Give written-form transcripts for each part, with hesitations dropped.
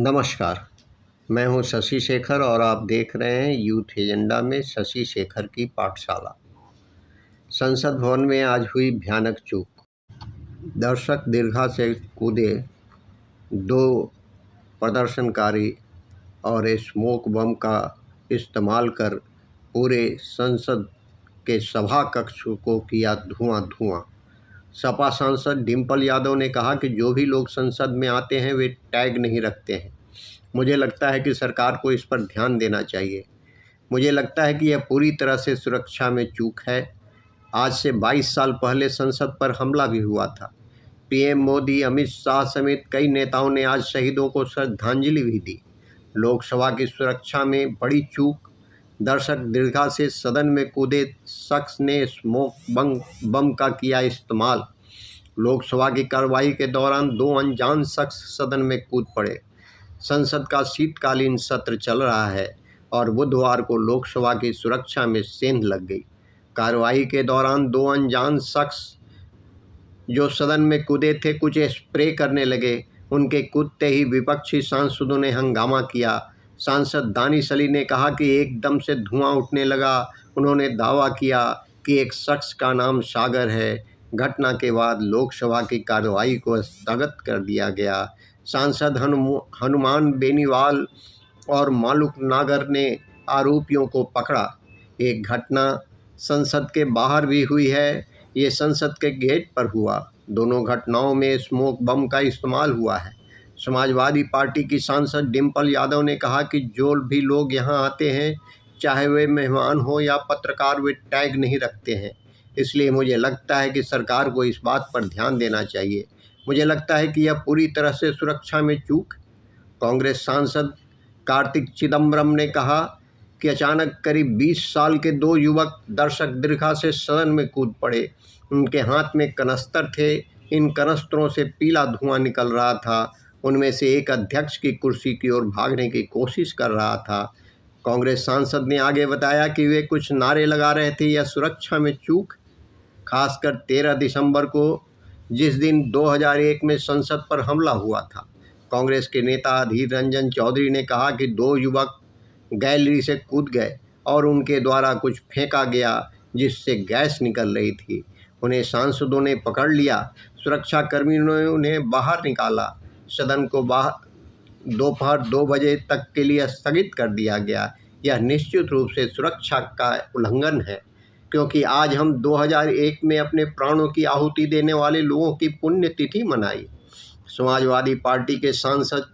नमस्कार, मैं हूं शशि शेखर और आप देख रहे हैं यूथ एजेंडा में शशि शेखर की पाठशाला। संसद भवन में आज हुई भयानक चूक। दर्शक दीर्घा से कूदे 2 प्रदर्शनकारी और स्मोक बम का इस्तेमाल कर पूरे संसद के सभा कक्ष को किया धुआं-धुआं। सपा सांसद डिंपल यादव ने कहा कि जो भी लोग संसद में आते हैं वे टैग नहीं रखते हैं। मुझे लगता है कि सरकार को इस पर ध्यान देना चाहिए। मुझे लगता है कि यह पूरी तरह से सुरक्षा में चूक है। आज से 22 साल पहले संसद पर हमला भी हुआ था। पीएम मोदी, अमित शाह समेत कई नेताओं ने आज शहीदों को श्रद्धांजलि भी दी। लोकसभा की सुरक्षा में बड़ी चूक। दर्शक दीर्घा से सदन में कूदे शख्स ने स्मोक बम का किया इस्तेमाल। लोकसभा की कार्रवाई के दौरान 2 अनजान शख्स सदन में कूद पड़े। संसद का शीतकालीन सत्र चल रहा है और बुधवार को लोकसभा की सुरक्षा में सेंध लग गई। कार्रवाई के दौरान 2 अनजान शख्स जो सदन में कूदे थे कुछ स्प्रे करने लगे। उनके कूदते ही विपक्षी सांसदों ने हंगामा किया। सांसद दानिश अली ने कहा कि एकदम से धुआं उठने लगा। उन्होंने दावा किया कि एक शख्स का नाम सागर है। घटना के बाद लोकसभा की कार्रवाई को स्थगित कर दिया गया। सांसद हनुमान बेनीवाल और मालूक नागर ने आरोपियों को पकड़ा। एक घटना संसद के बाहर भी हुई है। ये संसद के गेट पर हुआ। दोनों घटनाओं में स्मोक बम का इस्तेमाल हुआ है। समाजवादी पार्टी की सांसद डिंपल यादव ने कहा कि जो भी लोग यहाँ आते हैं, चाहे वे मेहमान हो या पत्रकार, वे टैग नहीं रखते हैं। इसलिए मुझे लगता है कि सरकार को इस बात पर ध्यान देना चाहिए। मुझे लगता है कि यह पूरी तरह से सुरक्षा में चूक। कांग्रेस सांसद कार्तिक चिदम्बरम ने कहा कि अचानक करीब 20 साल के 2 युवक दर्शक दीर्घा से सदन में कूद पड़े। उनके हाथ में कनस्तर थे। इन कनस्तरों से पीला धुआं निकल रहा था। उनमें से एक अध्यक्ष की कुर्सी की ओर भागने की कोशिश कर रहा था। कांग्रेस सांसद ने आगे बताया कि वे कुछ नारे लगा रहे थे। यह सुरक्षा में चूक, खासकर 13 दिसंबर को, जिस दिन 2001 में संसद पर हमला हुआ था। कांग्रेस के नेता अधीर रंजन चौधरी ने कहा कि 2 युवक गैलरी से कूद गए और उनके द्वारा कुछ फेंका गया जिससे गैस निकल रही थी। उन्हें सांसदों ने पकड़ लिया। सुरक्षाकर्मियों ने उन्हें बाहर निकाला। सदन को दोपहर 2 बजे तक के लिए स्थगित कर दिया गया। यह निश्चित रूप से सुरक्षा का उल्लंघन है, क्योंकि आज हम 2001 में अपने प्राणों की आहुति देने वाले लोगों की पुण्यतिथि मनाई। समाजवादी पार्टी के सांसद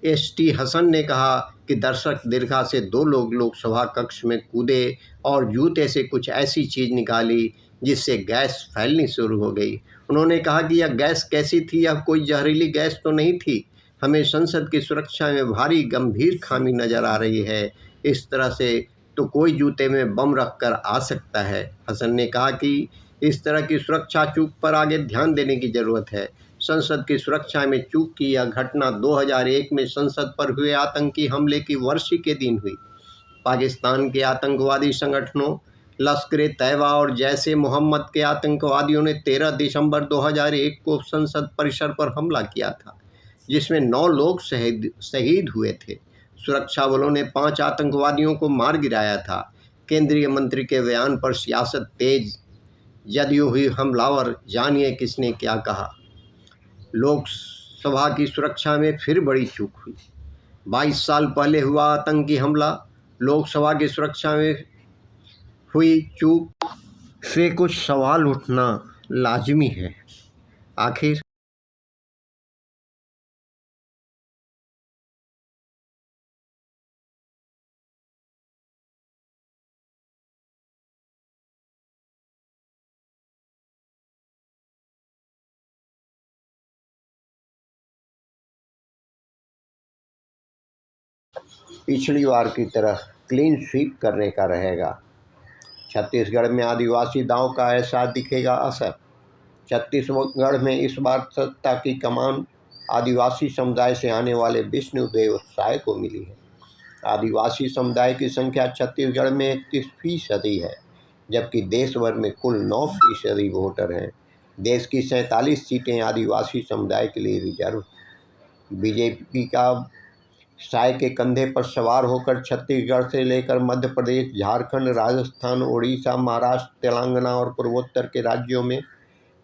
एसटी हसन ने कहा कि दर्शक दीर्घा से 2 लोग लोकसभा कक्ष में कूदे और जूते से कुछ ऐसी चीज़ निकाली जिससे गैस फैलनी शुरू हो गई। उन्होंने कहा कि यह गैस कैसी थी? यह कोई जहरीली गैस तो नहीं थी। हमें संसद की सुरक्षा में भारी गंभीर खामी नज़र आ रही है। इस तरह से तो कोई जूते में बम रख कर आ सकता है। हसन ने कहा कि इस तरह की सुरक्षा चूक पर आगे ध्यान देने की ज़रूरत है। संसद की सुरक्षा में चूक की यह घटना 2001 में संसद पर हुए आतंकी हमले की वर्षी के दिन हुई। पाकिस्तान के आतंकवादी संगठनों लश्कर-ए-तैयबा और जैश-ए-मोहम्मद के आतंकवादियों ने 13 दिसंबर 2001 को संसद परिसर पर हमला किया था, जिसमें 9 लोग शहीद हुए थे। सुरक्षा बलों ने 5 आतंकवादियों को मार गिराया था। केंद्रीय मंत्री के बयान पर सियासत तेज, जदयू हुई हमलावर, जानिए किसने क्या कहा। लोकसभा की सुरक्षा में फिर बड़ी चूक हुई। 22 साल पहले हुआ आतंकी हमला। लोकसभा की सुरक्षा में हुई चूक से कुछ सवाल उठना लाजमी है। आखिर पिछली बार की तरह क्लीन स्वीप करने का रहेगा। छत्तीसगढ़ में आदिवासी दांव का ऐसा दिखेगा असर। छत्तीसगढ़ में इस बार सत्ता की कमान आदिवासी समुदाय से आने वाले विष्णुदेव साय को मिली है। आदिवासी समुदाय की संख्या छत्तीसगढ़ में 31% है, जबकि देश भर में कुल 9% वोटर हैं। देश की 47 सीटें आदिवासी समुदाय के लिए रिजर्व। बीजेपी का साय के कंधे पर सवार होकर छत्तीसगढ़ से लेकर मध्य प्रदेश, झारखंड, राजस्थान, ओडिशा, महाराष्ट्र, तेलंगाना और पूर्वोत्तर के राज्यों में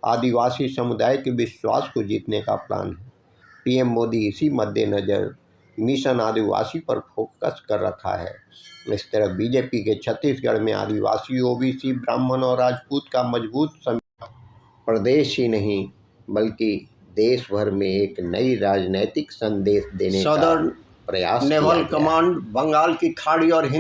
आदिवासी समुदाय के विश्वास को जीतने का प्लान है। पीएम मोदी इसी मद्देनज़र मिशन आदिवासी पर फोकस कर रखा है। इस तरह बीजेपी के छत्तीसगढ़ में आदिवासी, ओबीसी, ब्राह्मण और राजपूत का मजबूत प्रदेश ही नहीं बल्कि देश भर में एक नई राजनीतिक संदेश देने का प्रयास नेवल कमांड बंगाल की खाड़ी और